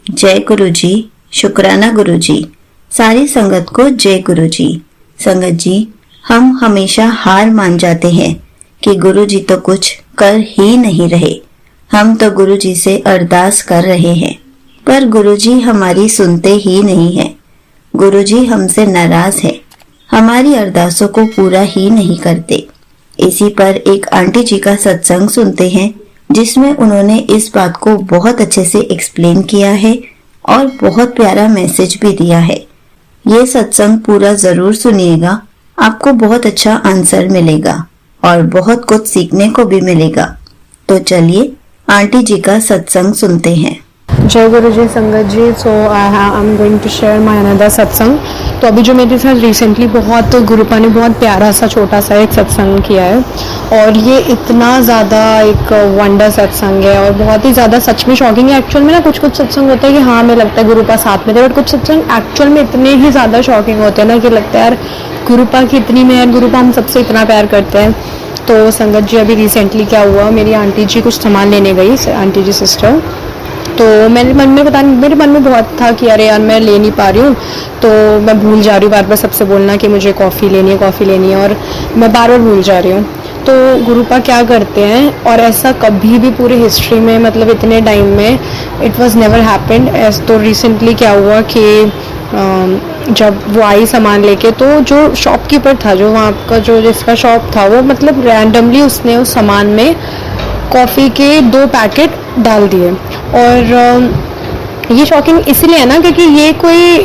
जय गुरु जी, शुक्राना गुरु जी। सारी संगत को जय गुरु जी। संगत जी, हम हमेशा हार मान जाते हैं कि गुरु जी तो कुछ कर ही नहीं रहे। हम तो गुरु जी से अरदास कर रहे हैं, पर गुरु जी हमारी सुनते ही नहीं है। गुरु जी हमसे नाराज है, हमारी अरदासों को पूरा ही नहीं करते। इसी पर एक आंटी जी का सत्संग सुनते हैं, जिसमें उन्होंने इस बात को बहुत अच्छे से एक्सप्लेन किया है और बहुत प्यारा मैसेज भी दिया है। ये सत्संग पूरा जरूर सुनिएगा, आपको बहुत अच्छा आंसर मिलेगा और बहुत कुछ सीखने को भी मिलेगा। तो चलिए आंटी जी का सत्संग सुनते हैं। जय गुरु जी संगत जी। So I am going to share my another सत्संग। तो अभी जो मेरे साथ रिसेंटली बहुत गुरुपा ने बहुत प्यारा सा छोटा सा एक सत्संग किया है, और ये इतना ज़्यादा एक वंडर सत्संग है और बहुत ही ज़्यादा सच में शॉकिंग है। एक्चुअल में ना कुछ कुछ सत्संग होते हैं कि हाँ हमें लगता है गुरुपा साथ में थे, बट कुछ सत्संग एक्चुअल में इतने ही ज़्यादा शॉकिंग होते हैं ना कि लगता है यार गुरुपा की इतनी मेहर, गुरुपा हम सबसे इतना प्यार करते हैं। तो संगत जी अभी रिसेंटली क्या हुआ, मेरी आंटी जी कुछ सामान लेने गई, आंटी जी सिस्टर। तो मेरे मन में बहुत था कि अरे यार मैं ले नहीं पा रही हूँ, तो मैं भूल जा रही हूँ बार बार सबसे बोलना कि मुझे कॉफ़ी लेनी है, और मैं बार बार भूल जा रही हूँ। तो गुरुपा क्या करते हैं, और ऐसा कभी भी पूरी हिस्ट्री में मतलब इतने टाइम में इट वाज नेवर हैपेंड। तो रिसेंटली क्या हुआ कि जब वो आई सामान लेके, तो जो शॉपकीपर था, जो वहाँ का जो जिसका शॉप था, वो मतलब रैंडमली उसने उस सामान में कॉफ़ी के 2 पैकेट डाल दिए। और ये शॉकिंग इसलिए है ना क्योंकि ये कोई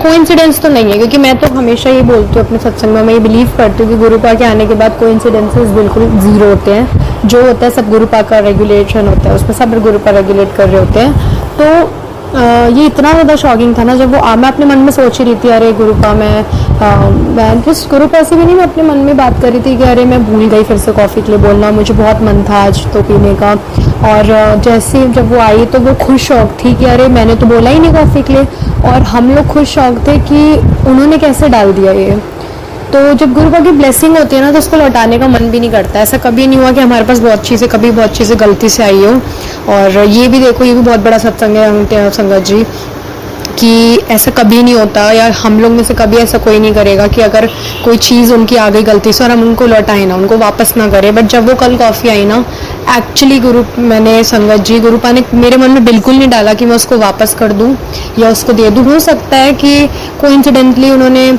कोइंसिडेंस तो नहीं है, क्योंकि मैं तो हमेशा ये बोलती हूँ अपने सत्संग में, मैं ये बिलीव करती हूँ कि गुरुपा के आने के बाद कोइंसिडेंसेस बिल्कुल ज़ीरो होते हैं। जो होता है सब गुरुपा का रेगुलेशन होता है, उसमें सब गुरुपा रेगुलेट कर रहे होते हैं। तो ये इतना ज़्यादा शॉकिंग था ना जब वो मैं अपने मन में सोच ही रही थी अरे गुरुपा मैं जिस गुरुपा से भी नहीं, मैं अपने मन में बात कर रही थी कि अरे मैं भूल गई फिर से कॉफ़ी के लिए बोलना, मुझे बहुत मन था आज तो पीने का। और जैसे जब वो आई तो वो खुद शौक थी कि अरे मैंने तो बोला ही नहीं कॉफ़ी के लिए, और हम लोग खुद शौक थे कि उन्होंने कैसे डाल दिया ये। तो जब गुरुपा की ब्लेसिंग होती है ना तो उसको लौटाने का मन भी नहीं करता। ऐसा कभी नहीं हुआ कि हमारे पास बहुत चीज़ें गलती से आई हो। और ये भी देखो, ये भी बहुत बड़ा सत्संग है संगत जी, कि ऐसा कभी नहीं होता, या हम लोग में से कभी ऐसा कोई नहीं करेगा कि अगर कोई चीज़ उनकी आ गई गलती से और हम उनको लौटाएं ना, उनको वापस ना करें। बट जब वो कल कॉफ़ी आई ना, एक्चुअली मैंने संगत जी गुरुपा ने मेरे मन में बिल्कुल नहीं डाला कि मैं उसको वापस कर दूं या उसको दे दूं। हो सकता है कि कोइंसिडेंटली उन्होंने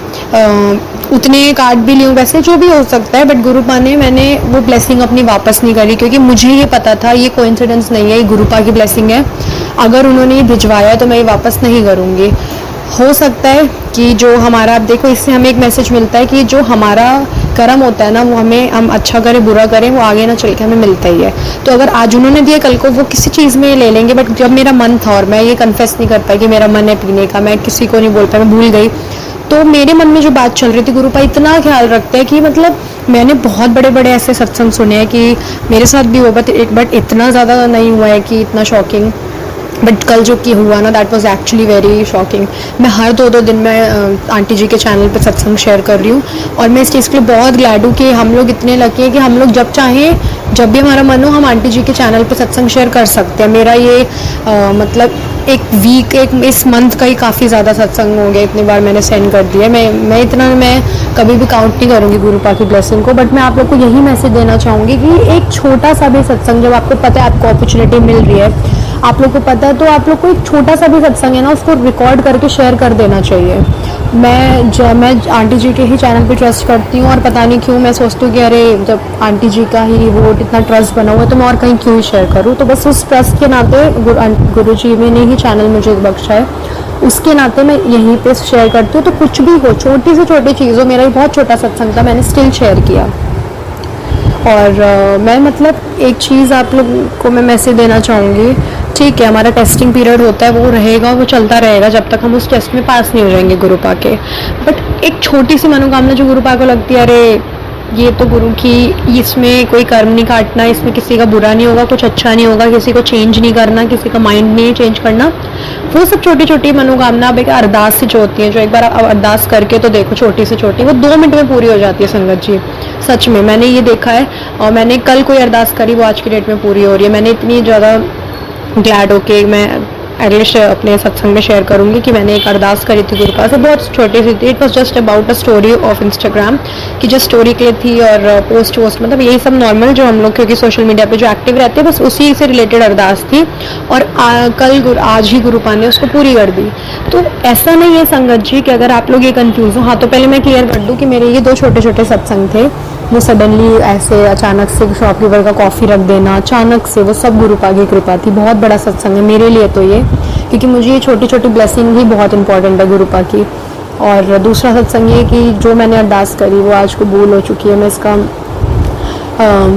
उतने कार्ड भी लिए, वैसे जो भी हो सकता है, बट गुरुपा ने मैंने वो ब्लेसिंग अपनी वापस नहीं करी, क्योंकि मुझे ये पता था ये कोइंसिडेंस नहीं है, ये गुरुपा की ब्लेसिंग है। अगर उन्होंने ये भिजवाया तो मैं ये वापस नहीं करूँगी। हो सकता है कि जो हमारा, आप देखो इससे हमें एक मैसेज मिलता है कि जो हमारा कर्म होता है ना, वो हम अच्छा करें बुरा करें, वो आगे ना चल के हमें मिलता ही है। तो अगर आज उन्होंने दिया, कल को वो किसी चीज़ में ले लेंगे। बट जब मेरा मन था, और मैं ये कन्फेस नहीं कर पाई कि मेरा मन है पीने का, मैं किसी को नहीं बोल पाई, मैं भूल गई। तो मेरे मन में जो बात चल रही थी, गुरुपा इतना ख्याल रखते हैं कि मतलब मैंने बहुत बड़े बड़े ऐसे सत्संग सुने हैं कि मेरे साथ भी हुआ, बट इतना ज़्यादा नहीं हुआ है कि इतना शॉकिंग। बट कल जो कि हुआ ना, that was actually very shocking. मैं हर 2-2 दिन में आंटी जी के चैनल पे सत्संग शेयर कर रही हूँ, और मैं इस चीज़ के लिए बहुत ग्लैड हूँ कि हम लोग इतने लकी हैं कि हम लोग जब चाहें, जब भी हमारा मन हो, हम आंटी जी के चैनल पे सत्संग शेयर कर सकते हैं। मेरा ये मतलब एक इस मंथ का ही काफ़ी ज़्यादा सत्संग हो गया, इतनी बार मैंने सेंड कर दिया। मैं कभी भी काउंट नहीं करूँगी गुरुपा की ब्लेसिंग को। बट मैं आप लोग को यही मैसेज देना चाहूँगी कि एक छोटा सा भी सत्संग, जब आपको पता है आपको अपॉर्चुनिटी मिल रही है, आप लोग को पता है, तो आप लोग को एक छोटा सा भी सत्संग है ना, उसको रिकॉर्ड करके शेयर कर देना चाहिए। मैं आंटी जी के ही चैनल पे ट्रस्ट करती हूँ, और पता नहीं क्यों मैं सोचती हूँ कि अरे जब आंटी जी का ही वो इतना ट्रस्ट बना हुआ है तो मैं और कहीं क्यों शेयर करूँ। तो बस उस ट्रस्ट के नाते गुरु जी ने ही चैनल मुझे बख्शा है, उसके नाते मैं यहीं पे शेयर करती हूँ। तो कुछ भी हो, छोटी से छोटी चीज़ हो, मेरा ही बहुत छोटा सत्संग था, मैंने स्टिल शेयर किया। और मैं मतलब एक चीज़ आप लोग को मैं मैसेज देना चाहूँगी, ठीक है हमारा टेस्टिंग पीरियड होता है, वो रहेगा, वो चलता रहेगा जब तक हम उस टेस्ट में पास नहीं हो जाएंगे गुरुपा के। बट एक छोटी सी मनोकामना जो गुरुपा को लगती है, अरे ये तो गुरु की, इसमें कोई कर्म नहीं काटना, इसमें किसी का बुरा नहीं होगा, कुछ अच्छा नहीं होगा, किसी को चेंज नहीं करना, किसी का माइंड नहीं चेंज करना, वो सब छोटी छोटी मनोकामना अब एक अरदास से जो होती है, जो एक बार अरदास करके तो देखो, छोटी से छोटी, वो 2 मिनट में पूरी हो जाती है संगत जी। सच में मैंने ये देखा है, और मैंने कल कोई अरदास करी, वो आज की डेट में पूरी हो रही है। मैंने इतनी ज़्यादा ग्लैड होके मैं एटलीस्ट अपने सत्संग में शेयर करूंगी कि मैंने एक अरदास करी थी गुरुपा से, बहुत छोटी सी थी। It was just about a story of Instagram, कि जस्ट स्टोरी के लिए थी और पोस्ट वोस्ट मतलब यही सब नॉर्मल जो हम लोग क्योंकि सोशल मीडिया पे जो एक्टिव रहते हैं बस उसी से रिलेटेड अरदास थी। और आज ही गुरुपा ने उसको पूरी कर दी। तो ऐसा नहीं है संगत जी कि अगर आप लोग ये कंफ्यूज हो, हाँ तो पहले मैं क्लियर कर दूं कि मेरे ये 2 छोटे छोटे सत्संग थे, वो सडनली ऐसे अचानक से शॉपकीपर का कॉफ़ी रख देना अचानक से, वो सब गुरुपा की कृपा थी। बहुत बड़ा सत्संग है मेरे लिए तो ये, क्योंकि मुझे ये छोटी छोटी ब्लेसिंग ही बहुत इंपॉर्टेंट है गुरुपा की। और दूसरा सत्संग ये कि जो मैंने अरदास करी वो आज कबूल हो चुकी है, मैं इसका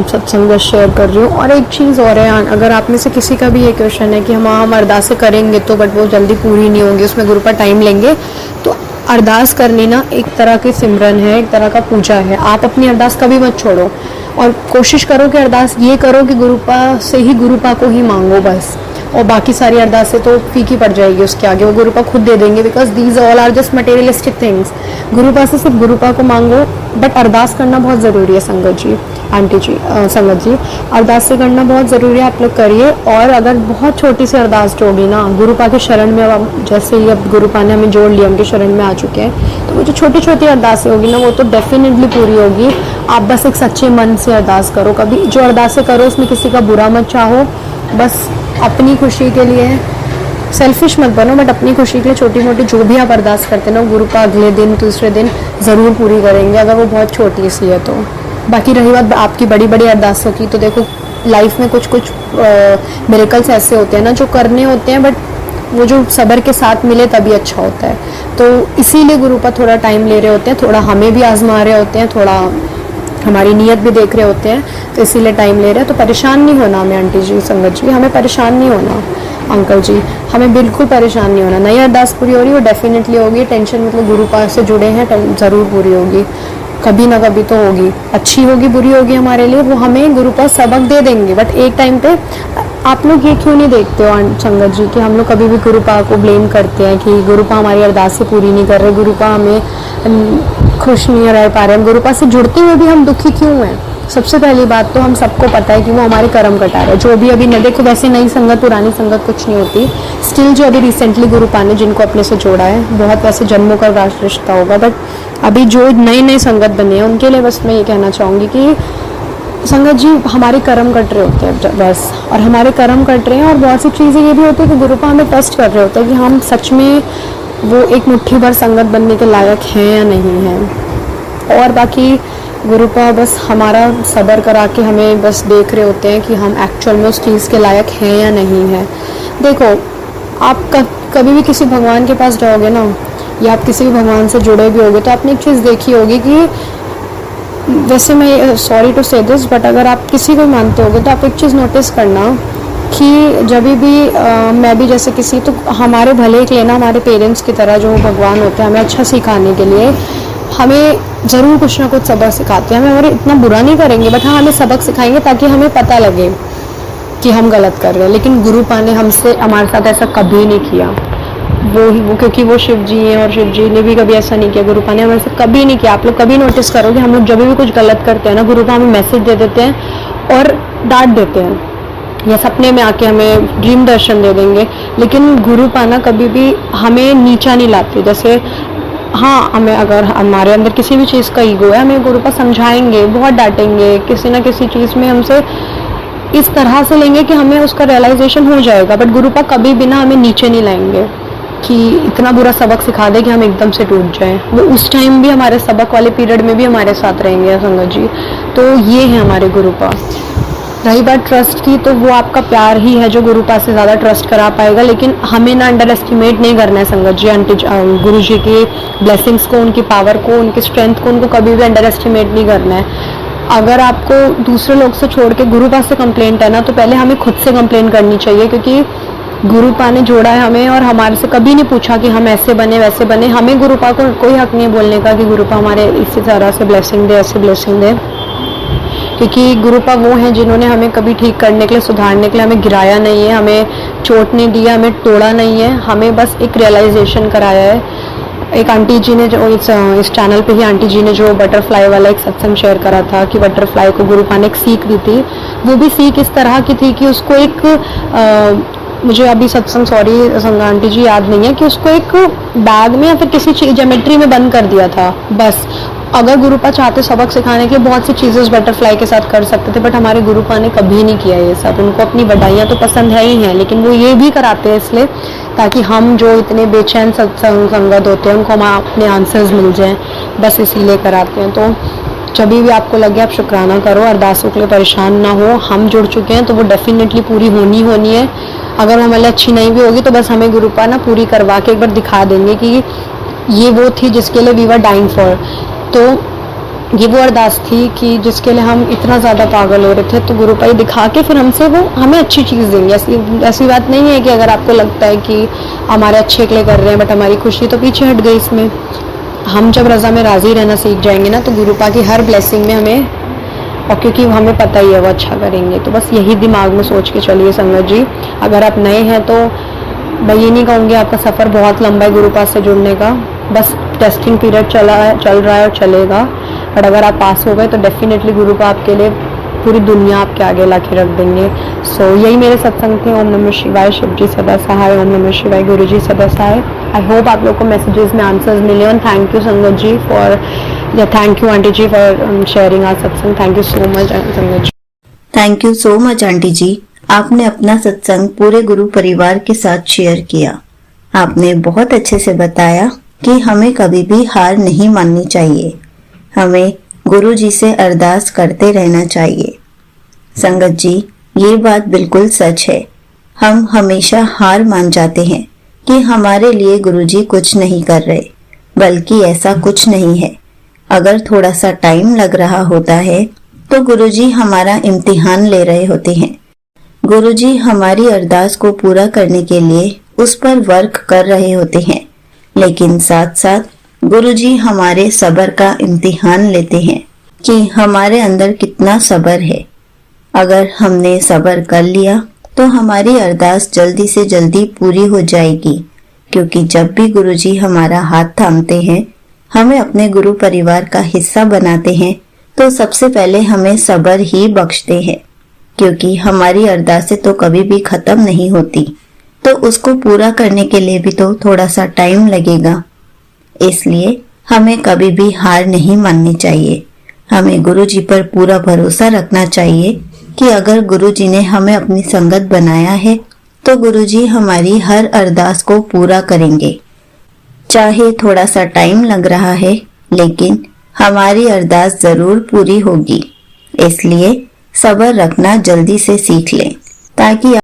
सत्संग शेयर कर रही हूँ। और एक चीज़ और है, अगर आप में से किसी का भी ये क्वेश्चन है कि हम अरदासें करेंगे तो बट वो जल्दी पूरी नहीं होंगी, उसमें गुरुपा टाइम लेंगे, तो अरदास करनी ना एक तरह की सिमरन है, एक तरह का पूजा है। आप अपनी अरदास कभी मत छोड़ो और कोशिश करो कि अरदास ये करो कि गुरुपा से ही गुरुपा को ही मांगो बस, और बाकी सारी अरदासें तो फीकी पड़ जाएगी उसके आगे, वो गुरुपा खुद दे देंगे, because these all are just materialistic things. गुरुपा से सिर्फ गुरुपा को मांगो, बट अरदास करना बहुत ज़रूरी है संगत जी, आंटी जी, संगत जी, अरदास से करना बहुत ज़रूरी है, आप लोग करिए। और अगर बहुत छोटी सी अरदास जो होगी ना गुरुपा के शरण में, अब जैसे ही अब गुरुपा ने हमें जोड़ लिया, उनके शरण में आ चुके हैं, तो वो जो छोटी छोटी अरदासें होगी ना वो तो डेफिनेटली पूरी होगी। आप बस एक सच्चे मन से अरदास करो, कभी जो अरदासें करो उसमें किसी का बुरा मत चाहो, बस अपनी खुशी के लिए, सेल्फिश मत बनो, बट अपनी खुशी के लिए छोटी मोटी जो भी आप अरदास करते हैं ना गुरुपा अगले दिन दूसरे दिन ज़रूर पूरी करेंगे, अगर वो बहुत छोटी सी है तो। बाकी रही बात आपकी बड़ी बड़ी अरदासों की, तो देखो लाइफ में कुछ कुछ मिरेकल्स ऐसे होते हैं ना जो करने होते हैं, बट वो जो सब्र के साथ मिले तभी अच्छा होता है। तो इसीलिए गुरुपा थोड़ा टाइम ले रहे होते हैं, थोड़ा हमें भी आजमा रहे होते हैं, थोड़ा हमारी नीयत भी देख रहे होते हैं, तो इसीलिए टाइम ले रहे हैं। तो परेशान नहीं होना हमें आंटी जी, संगत जी, हमें परेशान नहीं होना, अंकल जी हमें बिल्कुल परेशान नहीं होना। नई अरदास पूरी हो रही है वो डेफिनेटली होगी, टेंशन मतलब गुरुपा से जुड़े हैं ज़रूर पूरी होगी, कभी ना कभी तो होगी, अच्छी होगी बुरी होगी हमारे लिए, वो हमें गुरुपा सबक दे देंगे। बट एक टाइम पे आप लोग ये क्यों नहीं देखते हो संगत जी कि हम लोग कभी भी गुरुपा को ब्लेम करते हैं कि गुरुपा हमारी अरदासें पूरी नहीं कर रहे, गुरुपा हमें खुश नहीं रह पा रहे, हम गुरुपा से जुड़ते हुए भी हम दुखी क्यों हैं। सबसे पहली बात तो हम सबको पता है कि वो हमारे कर्म कटा रहे, जो भी अभी न देखो, वैसे नई संगत पुरानी संगत कुछ नहीं होती, स्टिल जो अभी रिसेंटली गुरुपा ने जिनको अपने से जोड़ा है, बहुत वैसे जन्मों का रिश्ता होगा, बट अभी जो नई नई संगत बने हैं उनके लिए बस मैं ये कहना चाहूँगी कि संगत जी हमारे कर्म कट रहे होते हैं बस, और हमारे कर्म कट रहे हैं। और बहुत सी चीज़ें ये भी होती है कि गुरुपा हमें टेस्ट कर रहे होते हैं कि हम सच में वो एक मुट्ठी भर संगत बनने के लायक हैं या नहीं हैं। और बाकी गुरुपा बस हमारा सब्र करा के हमें बस देख रहे होते हैं कि हम एक्चुअल में उस चीज़ के लायक हैं या नहीं हैं। देखो आप कभी भी किसी भगवान के पास जाओगे ना, या आप किसी भी भगवान से जुड़े भी होगे, तो आपने एक चीज़ देखी होगी कि वैसे मैं सॉरी टू से दिस, बट अगर आप किसी को मानते होगे तो आप एक चीज़ नोटिस करना कि जब भी मैं भी जैसे किसी, तो हमारे भले के लिए ना हमारे पेरेंट्स की तरह जो भगवान होते हैं हमें अच्छा सिखाने के लिए हमें ज़रूर कुछ ना कुछ सबक सिखाते हैं। हमें हमारे इतना बुरा नहीं करेंगे, बट हाँ हमें सबक सिखाएंगे ताकि हमें पता लगे कि हम गलत कर रहे हैं। लेकिन गुरुपा ने हमसे हमारे साथ ऐसा कभी नहीं किया, वो क्योंकि वो शिव जी हैं और शिव जी ने भी कभी ऐसा नहीं किया, गुरुपा ने हमारे साथ कभी नहीं किया। आप लोग कभी नोटिस करोगे हम लोग जब भी कुछ गलत करते हैं ना, गुरुपा हमें मैसेज दे देते हैं और डांट देते हैं, या सपने में आके हमें ड्रीम दर्शन दे देंगे। लेकिन गुरुपा ना कभी भी हमें नीचा नहीं लाते। जैसे हाँ, हमें अगर हमारे अंदर किसी भी चीज़ का ईगो है, हमें गुरुपा समझाएंगे, बहुत डांटेंगे, किसी ना किसी चीज़ में हमसे इस तरह से लेंगे कि हमें उसका रियलाइजेशन हो जाएगा। बट गुरुपा कभी भी ना हमें नीचे नहीं लाएंगे कि इतना बुरा सबक सिखा दे कि हम एकदम से टूट जाएं। वो उस टाइम भी हमारे सबक वाले पीरियड में भी हमारे साथ रहेंगे संगत जी। तो ये है हमारे गुरुपा। रही बात ट्रस्ट की, तो वो आपका प्यार ही है जो गुरुपा से ज़्यादा ट्रस्ट करा पाएगा। लेकिन हमें ना अंडर एस्टिमेट नहीं करना है संगत जी, आंटी गुरु जी की ब्लेसिंग्स को, उनकी पावर को, उनकी स्ट्रेंथ को, उनको कभी भी अंडर एस्टिमेट नहीं करना है। अगर आपको दूसरे लोग से छोड़ के गुरुपा से कंप्लेंट है ना, तो पहले हमें खुद से कंप्लेंट करनी चाहिए, क्योंकि गुरुपा ने जोड़ा है हमें और हमारे से कभी नहीं पूछा कि हम ऐसे बने वैसे बने। हमें गुरुपा को कोई हक नहीं बोलने का कि गुरुपा हमारे इसी तरह से ब्लेसिंग दे, ऐसे ब्लेसिंग दे, क्योंकि गुरुपा वो हैं जिन्होंने हमें कभी ठीक करने के लिए, सुधारने के लिए हमें गिराया नहीं है, हमें चोट नहीं दिया, हमें तोड़ा नहीं है, हमें बस एक रियलाइजेशन कराया है। एक आंटी जी ने जो इस चैनल पे ही आंटी जी ने जो बटरफ्लाई वाला एक सत्संग शेयर करा था कि बटरफ्लाई को गुरुपा ने एक सीख दी थी। वो भी सीख इस तरह की थी कि उसको एक मुझे अभी सत्संग, सॉरी संगा आंटी जी, याद नहीं है कि उसको एक बैग में या फिर किसी ज्योमेट्री में बंद कर दिया था बस। अगर गुरुपा चाहते सबक सिखाने के लिए बहुत सी चीज़ें उस बटरफ्लाई के साथ कर सकते थे, बट हमारे गुरुपा ने कभी नहीं किया ये सब। उनको अपनी बढ़ाइयाँ तो पसंद है ही हैं, लेकिन वो ये भी कराते हैं इसलिए ताकि हम जो इतने बेचैन सत्संग संगत होते हैं उनको हम अपने आंसर्स मिल जाएं, बस इसीलिए कराते हैं। तो जब भी आपको लगे आप शुक्राना करो, अरदासों के लिए परेशान ना हो। हम जुड़ चुके हैं तो वो डेफिनेटली पूरी होनी है। अगर हमारे अच्छी नहीं भी होगी तो बस हमें गुरुपा ना पूरी करवा के एक बार दिखा देंगे कि ये वो थी जिसके लिए वी वर डाइंग फॉर। तो ये वो अरदास थी कि जिसके लिए हम इतना ज़्यादा पागल हो रहे थे, तो गुरुपा ये दिखा के फिर हमसे वो हमें अच्छी चीज़ देंगे। ऐसी बात नहीं है कि अगर आपको लगता है कि हमारे अच्छे के लिए कर रहे हैं बट हमारी खुशी तो पीछे हट गई इसमें। हम जब रज़ा में राज़ी रहना सीख जाएंगे ना, तो गुरुपा की हर ब्लेसिंग में हमें, और क्योंकि हमें पता ही है वो अच्छा करेंगे, तो बस यही दिमाग में सोच के चलिए संगत जी। अगर आप नए हैं तो मैं ये नहीं कहूँगी आपका सफ़र बहुत लंबा है गुरुपा से जुड़ने का, बस टेस्टिंग पीरियड चल रहा है और चलेगा। बट अगर आप पास हो गए तो डेफिनेटली गुरुपा आपके लिए पूरी दुनिया आपके आगे ला के रख देंगे। सो यही मेरे सत्संग थे। ओम नमः शिवाय, शिव जी सदा सहाय। ओम नमः शिवाय, गुरु जी सदा सहाय। आई होप आप लोग को मैसेजेस में आंसर्स मिले। और थैंक यू संगत जी फॉर, थैंक यू आंटी जी फॉर शेयरिंग आवर सत्संग। थैंक यू सो मच संगत जी। Thank you so much aunty जी, आपने अपना सत्संग पूरे गुरु परिवार के साथ शेयर किया। आपने बहुत अच्छे से बताया कि हमें कभी भी हार नहीं माननी चाहिए, हमें गुरु जी से अरदास करते रहना चाहिए। संगत जी, ये बात बिल्कुल सच है। हम हमेशा हार मान जाते हैं कि हमारे लिए गुरु जी कुछ नहीं कर रहे, बल्कि ऐसा कुछ नहीं है। अगर थोड़ा सा टाइम लग रहा होता है तो गुरुजी हमारा इम्तिहान ले रहे होते हैं। गुरुजी हमारी अरदास को पूरा करने के लिए उस पर वर्क कर रहे होते हैं, लेकिन साथ साथ गुरुजी हमारे सब्र का इम्तिहान लेते हैं कि हमारे अंदर कितना सब्र है। अगर हमने सब्र कर लिया तो हमारी अरदास जल्दी से जल्दी पूरी हो जाएगी, क्योंकि जब भी गुरुजी हमारा हाथ थामते हैं, हमें अपने गुरु परिवार का हिस्सा बनाते हैं, तो सबसे पहले हमें सब्र ही बख्शते हैं, क्योंकि हमारी अरदासें तो कभी भी खत्म नहीं होती, तो उसको पूरा करने के लिए भी तो थोड़ा सा टाइम लगेगा। इसलिए हमें कभी भी हार नहीं माननी चाहिए। हमें गुरुजी पर पूरा भरोसा रखना चाहिए कि अगर गुरुजी ने हमें अपनी संगत बनाया है तो गुरुजी हमारी हर अरदास को पूरा करेंगे। चाहे थोड़ा सा टाइम लग रहा है, लेकिन हमारी अरदास जरूर पूरी होगी। इसलिए सब्र रखना जल्दी से सीख लें, ताकि